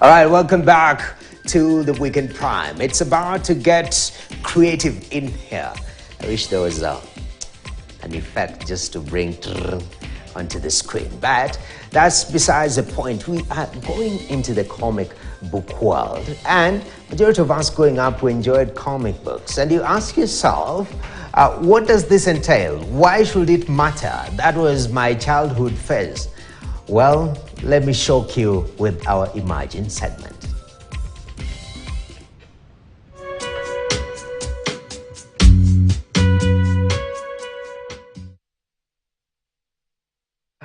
All right, welcome back to the Weekend Prime. It's about to get creative in here. I wish there was an effect just to bring onto the screen, but that's besides the point. We are going into the comic book world, and majority of us growing up, we enjoyed comic books. And you ask yourself, what does this entail? Why should it matter? That was my childhood phase. Well, let me shock you with our Imagine segment.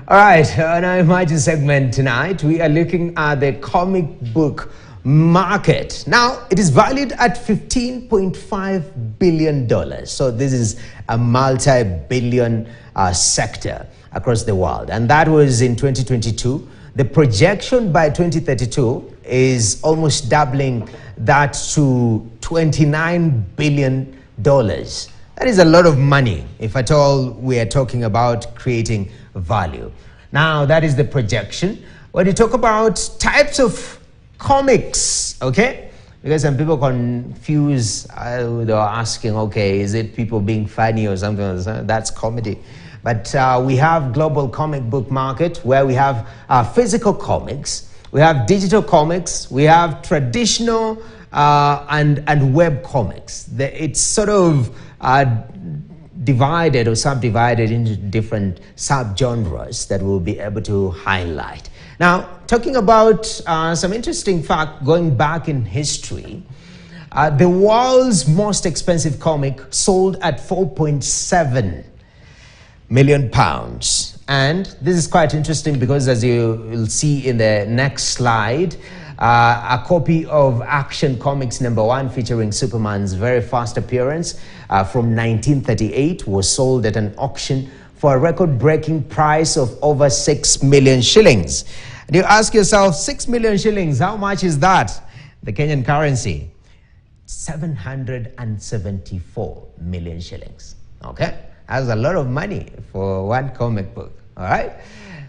All right, on our Imagine segment tonight, we are looking at the comic book market. Now, it is valued at $15.5 billion. So this is a multi-billion sector across the world. And that was in 2022. The projection by 2032 is almost doubling that to $29 billion. That is a lot of money, if at all we are talking about creating value. Now, that is the projection. When you talk about types of comics, okay? Because some people confuse, they're asking, okay, is it people being funny or something? That's comedy. But we have global comic book market where we have physical comics, we have digital comics, we have traditional and web comics. It's sort of divided or subdivided into different subgenres that we'll be able to highlight. Now, talking about some interesting fact going back in history, the world's most expensive comic sold at £4.7 million. And this is quite interesting because, as you will see in the next slide, a copy of Action Comics #1 featuring Superman's very first appearance from 1938 was sold at an auction for a record-breaking price of over 6 million shillings. And you ask yourself, 6 million shillings, how much is that? The Kenyan currency, 774 million shillings. Okay? That's a lot of money for one comic book. All right?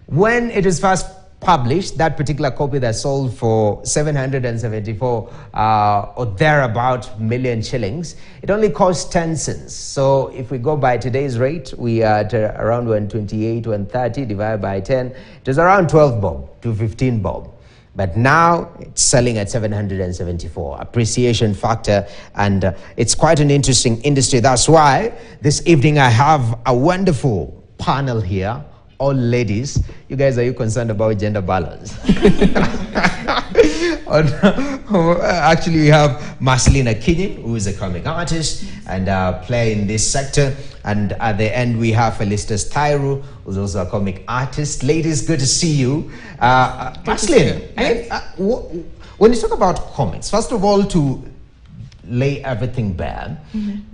When it was first published, that particular copy that sold for 774 or thereabout million shillings, it only cost 10 cents. So if we go by today's rate, we are at around 128, 130 divided by 10. It was around 12 bob to 15 bob. But now it's selling at 774. Appreciation factor, and it's quite an interesting industry. That's why this evening I have a wonderful panel here. All ladies. You guys, are you concerned about gender balance? Actually, we have Marcelina Kinyi, who is a comic artist and player in this sector. And at the end, we have Felicitas Thairu, who's also a comic artist. Ladies, good to see you. Marcelina, when you talk about comics, first of all, to lay everything bare,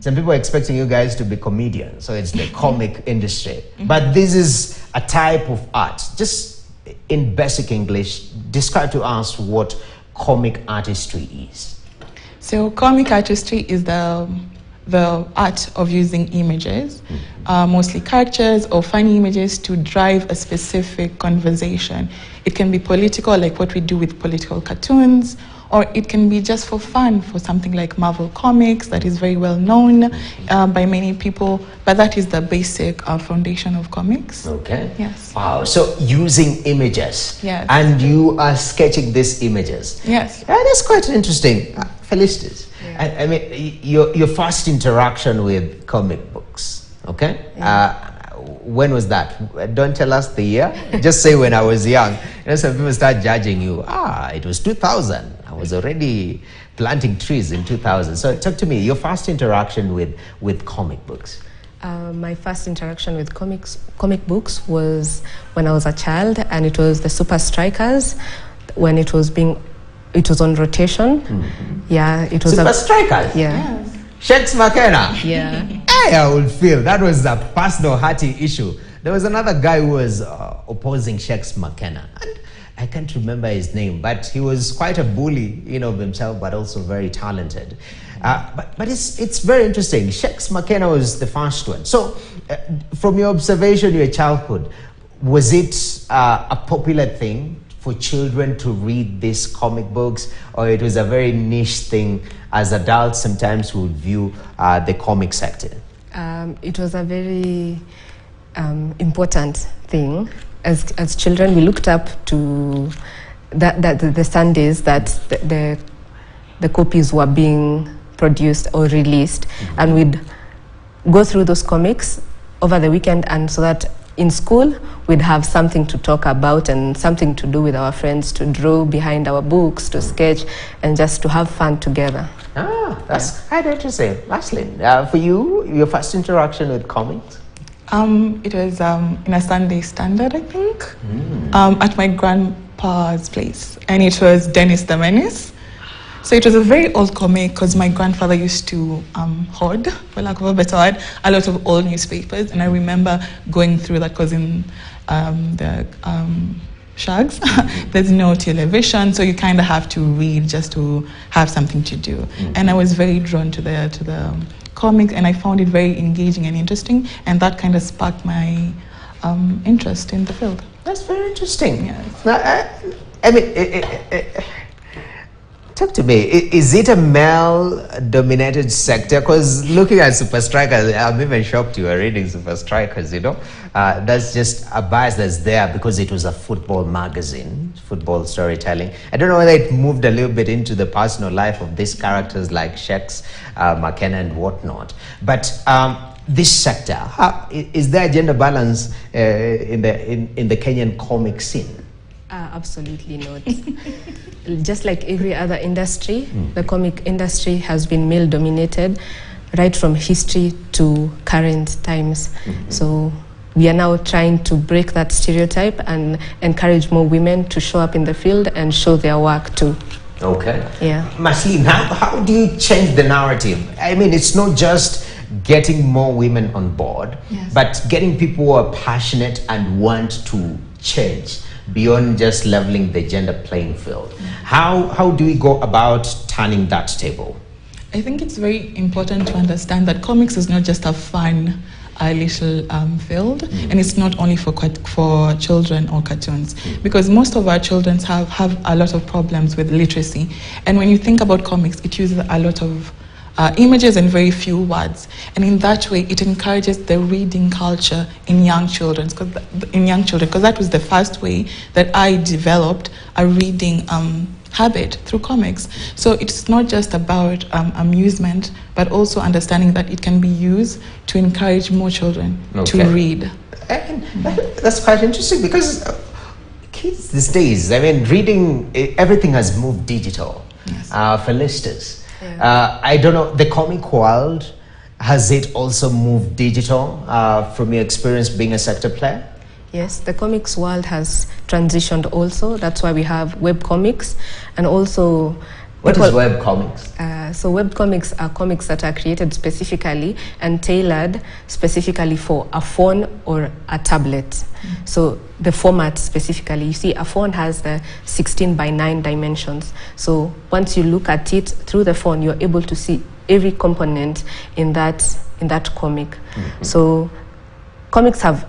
some people are expecting you guys to be comedians, so it's the comic industry. But this is a type of art. Just in basic English, describe to us what comic artistry is. So comic artistry is the art of using images, mostly characters or funny images, to drive a specific conversation. It can be political, like what we do with political cartoons, or it can be just for fun, for something like Marvel Comics that is very well known by many people. But that is the basic foundation of comics. Okay. Yes. Wow. So using images. Yes. And you are sketching these images. Yes. Yeah, that's quite interesting. Felicitas, yeah. I mean, your first interaction with comic books, okay? Yeah. When was that? Don't tell us the year. Just say when I was young. You know, some people start judging you. It was 2000. I was already planting trees in 2000. So talk to me, your first interaction with comic books. My first interaction with comic books was when I was a child, and it was the Super Strikers when it was on rotation. Yeah, it was Super Strikers. Yeah. Yes. Shakes McKenna. Yeah. I would feel that was a personal hearty issue. There was another guy who was opposing Shakes McKenna, and I can't remember his name, but he was quite a bully, of himself, but also very talented. But it's very interesting. Shakes McKenna was the first one. So, from your observation, your childhood, was it a popular thing for children to read these comic books, or it was a very niche thing as adults sometimes would view the comic sector? It was a very important thing. As children, we looked up to the Sundays that the copies were being produced or released, and we'd go through those comics over the weekend, and so that in school we'd have something to talk about and something to do with our friends, to draw behind our books, to sketch, and just to have fun together. That's quite interesting. Maslin, for you, your first interaction with comics? It was in a Sunday Standard, I think, at my grandpa's place, and it was Dennis the Menace. So it was a very old comic because my grandfather used to hoard, for lack of a better word, a lot of old newspapers, and I remember going through that because in the shags, there's no television, so you kind of have to read just to have something to do. And I was very drawn to the comics, and I found it very engaging and interesting, and that kind of sparked my interest in the field. That's very interesting. Yes. Now, I mean, talk to me. Is it a male-dominated sector? Because looking at Super Strikers, I'm even shocked you are reading Super Strikers, you know. That's just a bias that's there because it was a football magazine, football storytelling. I don't know whether it moved a little bit into the personal life of these characters like Sheks, McKenna and whatnot. But this sector, is there a gender balance in the Kenyan comic scene? Absolutely not. Just like every other industry, the comic industry has been male-dominated right from history to current times. So we are now trying to break that stereotype and encourage more women to show up in the field and show their work too. Okay. Yeah. Maslin, how do you change the narrative? I mean, it's not just getting more women on board, Yes. but getting people who are passionate and want to change beyond just leveling the gender playing field. How do we go about turning that table? I think it's very important to understand that comics is not just a fun little field, and it's not only for children or cartoons, because most of our children have a lot of problems with literacy, and when you think about comics, it uses a lot of images and very few words, and in that way it encourages the reading culture in young children, because that was the first way that I developed a reading habit through comics. So it's not just about amusement, but also understanding that it can be used to encourage more children to read. And that's quite interesting because kids these days, I mean, reading, everything has moved digital. Yes. For listeners. I don't know, the comic world, has it also moved digital from your experience being a sector player? Yes, the comics world has transitioned also. That's why we have web comics, and also... What is web comics? So web comics are comics that are created specifically and tailored specifically for a phone or a tablet. So the format specifically, you see a phone has the 16:9 dimensions. So once you look at it through the phone, you're able to see every component in that comic. So comics have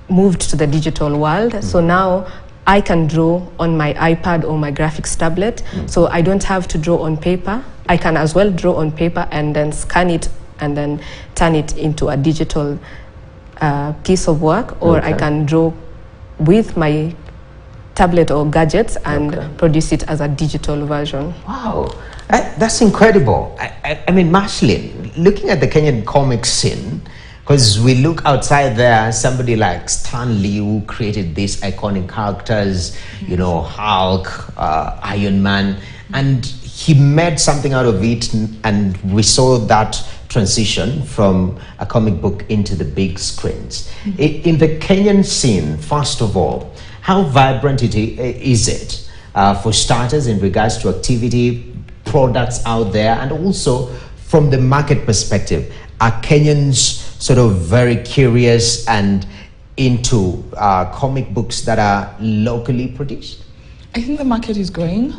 moved to the digital world. So now I can draw on my iPad or my graphics tablet, so I don't have to draw on paper. I can as well draw on paper and then scan it and then turn it into a digital piece of work, or I can draw with my tablet or gadgets and produce it as a digital version. Wow, that's incredible. I mean, Maslin, looking at the Kenyan comic scene, because we look outside there, somebody like Stan Lee, who created these iconic characters, you know, Hulk, Iron Man, and he made something out of it, and we saw that transition from a comic book into the big screens. In the Kenyan scene, first of all, how vibrant is it for starters in regards to activity, products out there, and also from the market perspective? Are Kenyans sort of very curious and into comic books that are locally produced? I think the market is growing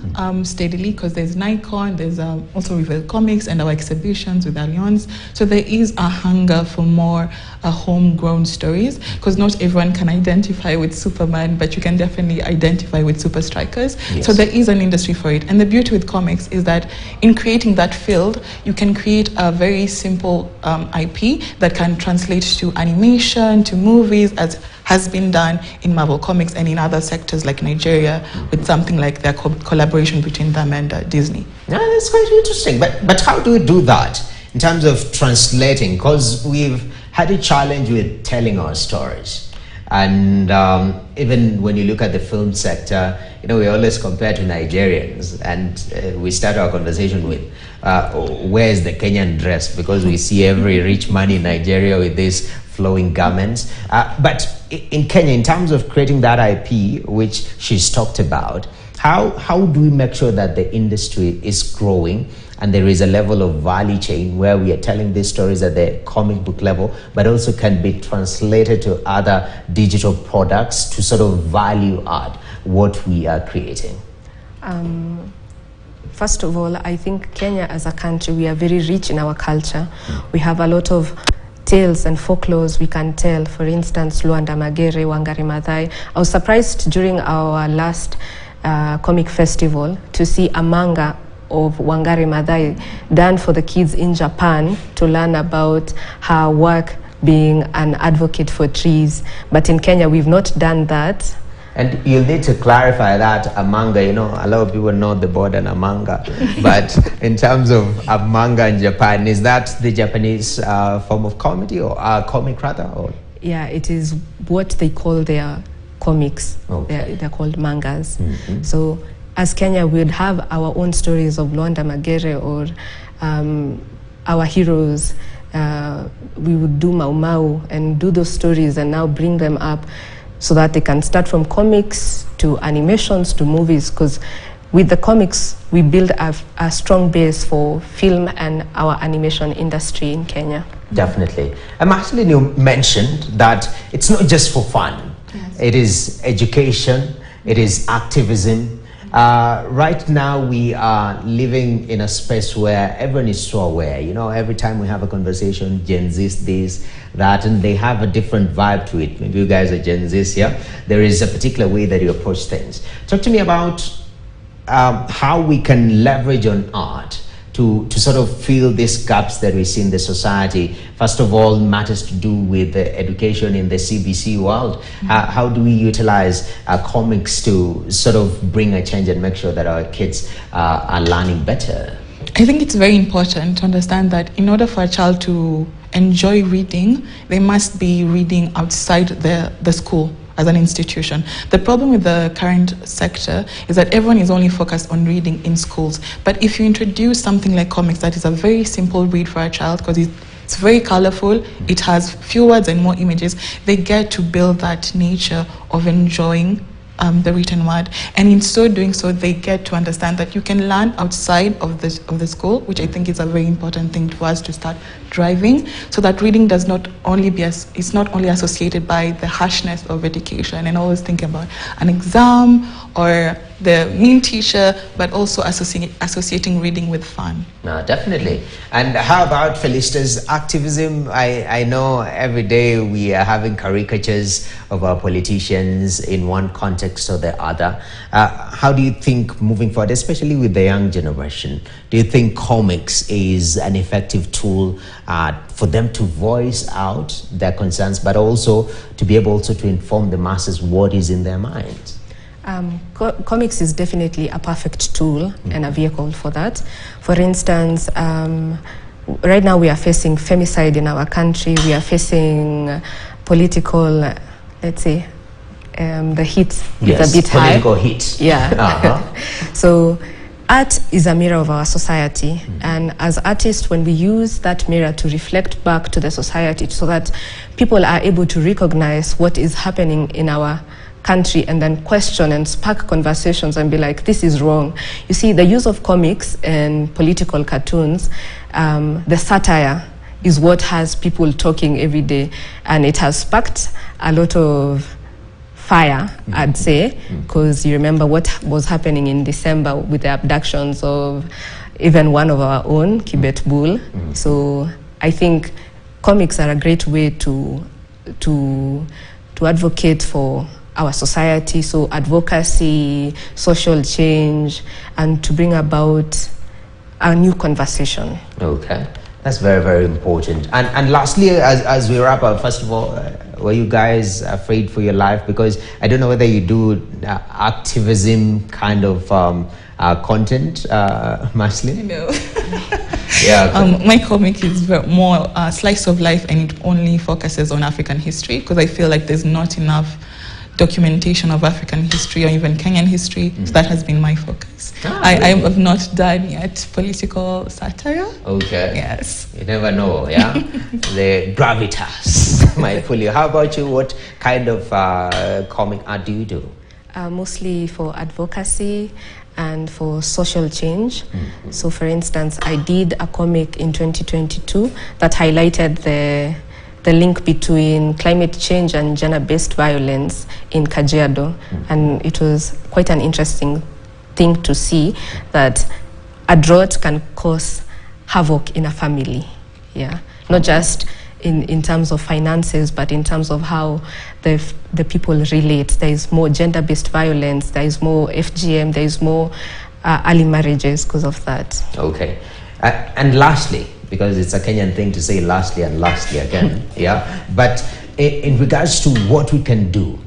steadily because there's Nikon, there's also Reveal Comics and our exhibitions with Allianz. So there is a hunger for more homegrown stories because not everyone can identify with Superman, but you can definitely identify with Super Strikers. Yes. So there is an industry for it. And the beauty with comics is that in creating that field, you can create a very simple IP that can translate to animation, to movies, as has been done in Marvel Comics and in other sectors like Nigeria with something like their collaboration between them and Disney. Yeah, that's quite interesting. But how do we do that in terms of translating? Because we've had a challenge with telling our stories. And even when you look at the film sector, you know, we always compare to Nigerians, and we start our conversation with where's the Kenyan dress, because we see every rich man in Nigeria with these flowing garments. But in Kenya, in terms of creating that IP, which she's talked about, how do we make sure that the industry is growing and there is a level of value chain where we are telling these stories at the comic book level, but also can be translated to other digital products to sort of value add what we are creating? First of all, I think Kenya as a country, we are very rich in our culture. We have a lot of tales and folklores we can tell. For instance, Luanda Magere, Wangari Maathai. I was surprised during our last comic festival to see a manga of Wangari Maathai done for the kids in Japan to learn about her work being an advocate for trees. But in Kenya, we've not done that. And you'll need to clarify that a manga, you know, a lot of people know the border and a manga, but in terms of a manga in Japan, is that the Japanese form of comedy or comic rather? Or? Yeah, it is what they call their comics. Okay. They're called mangas. Mm-hmm. So as Kenya, we'd have our own stories of Luanda Magere or our heroes. We would do Mau Mau and do those stories and now bring them up so that they can start from comics to animations to movies, because with the comics, we build a strong base for film and our animation industry in Kenya. Definitely. And Marceline, you mentioned that it's not just for fun. Yes. It is education, it is activism. Right now we are living in a space where everyone is so aware. You know, every time we have a conversation, Gen Z this, that, and they have a different vibe to it. Maybe you guys are Gen Z here. There is a particular way that you approach things. Talk to me about how we can leverage on art to sort of fill these gaps that we see in the society. First of all, matters to do with education in the CBC world. Mm-hmm. How do we utilize comics to sort of bring a change and make sure that our kids are learning better? I think it's very important to understand that in order for a child to enjoy reading, they must be reading outside the school as an institution. The problem with the current sector is that everyone is only focused on reading in schools. But if you introduce something like comics that is a very simple read for a child, because it's very colorful, it has few words and more images, they get to build that nature of enjoying the written word, and in so doing so, they get to understand that you can learn outside of the school, which I think is a very important thing for us to start driving, so that reading does not only it's not only associated by the harshness of education and always thinking about an exam or the mean teacher, but also associating reading with fun. No, definitely. And how about Felicitas, activism? I know every day we are having caricatures of our politicians in one context or the other. How do you think moving forward, especially with the young generation, do you think comics is an effective tool for them to voice out their concerns, but also to be able to inform the masses what is in their minds? Comics is definitely a perfect tool and a vehicle for that. For instance, right now we are facing femicide in our country. We are facing political, let's say, the heat is a bit high. Political heat. Yeah. So art is a mirror of our society. And as artists, when we use that mirror to reflect back to the society so that people are able to recognize what is happening in our country and then question and spark conversations and be like, this is wrong. You see, the use of comics and political cartoons, the satire is what has people talking every day, and it has sparked a lot of fire, I'd say, because you remember what was happening in December with the abductions of even one of our own, Kibet Bull. So I think comics are a great way to advocate for our society, so advocacy, social change, and to bring about a new conversation. Okay, that's very, very important. And lastly, as we wrap up, first of all, were you guys afraid for your life? Because I don't know whether you do activism kind of content, Maslin? No. Yeah. My comic is more slice of life, and it only focuses on African history, because I feel like there's not enough documentation of African history or even Kenyan history. So that has been my focus. I have not done yet political satire. Okay. Yes. You never know, yeah? The gravitas might pull you. How about you? What kind of comic art do you do? Mostly for advocacy and for social change. So for instance, I did a comic in 2022 that highlighted the link between climate change and gender-based violence in Kajiado. And it was quite an interesting thing to see that a drought can cause havoc in a family. Yeah, not just in terms of finances, but in terms of how the people relate. There is more gender-based violence, there is more FGM, there is more early marriages because of that. Okay. And lastly, because it's a Kenyan thing to say lastly and lastly again, yeah? But in regards to what we can do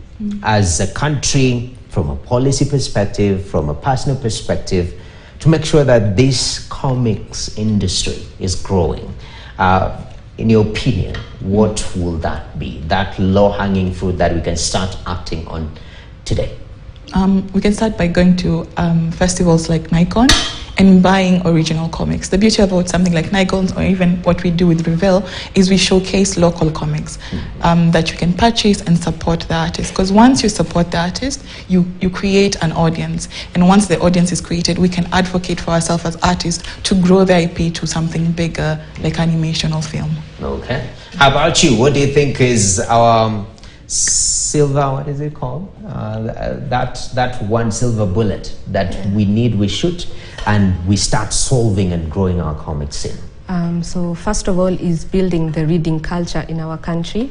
as a country, from a policy perspective, from a personal perspective, to make sure that this comics industry is growing, in your opinion, what will that be? That low-hanging fruit that we can start acting on today? We can start by going to festivals like Nikon and buying original comics. The beauty about something like Nikon, or even what we do with Reveal, is we showcase local comics that you can purchase and support the artist. Because once you support the artist, you create an audience. And once the audience is created, we can advocate for ourselves as artists to grow the IP to something bigger, like animation or film. Okay. How about you? What do you think is our silver, what is it called? That one silver bullet that we need, we shoot, and we start solving and growing our comic scene? So first of all is building the reading culture in our country,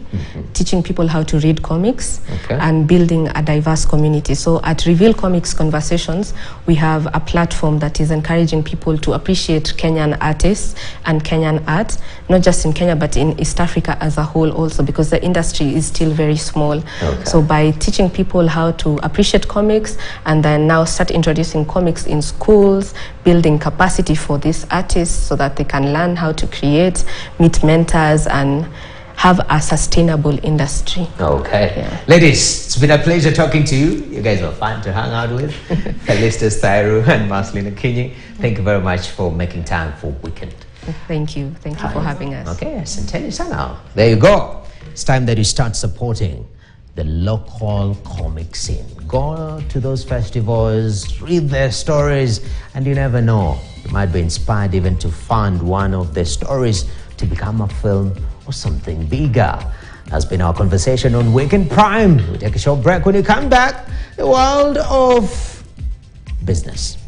teaching people how to read comics, and building a diverse community. So at Reveal Comics Conversations, we have a platform that is encouraging people to appreciate Kenyan artists and Kenyan art, not just in Kenya, but in East Africa as a whole also, because the industry is still very small. So by teaching people how to appreciate comics, and then now start introducing comics in schools, building capacity for these artists so that they can learn how to create, meet mentors, and have a sustainable industry. Okay. Yeah. Ladies, it's been a pleasure talking to you. You guys were fun to hang out with. Calista Styru and Maslin Akinyi. Thank you very much for making time for Weekend. Thank you. Thank you for having us. Okay, Asanteni sana. There you go. It's time that you start supporting the local comic scene. Go to those festivals, read their stories, and you never know, you might be inspired even to fund one of their stories to become a film or something bigger. That's been our conversation on Weekend Prime. We'll take a short break. When you come back, the world of business.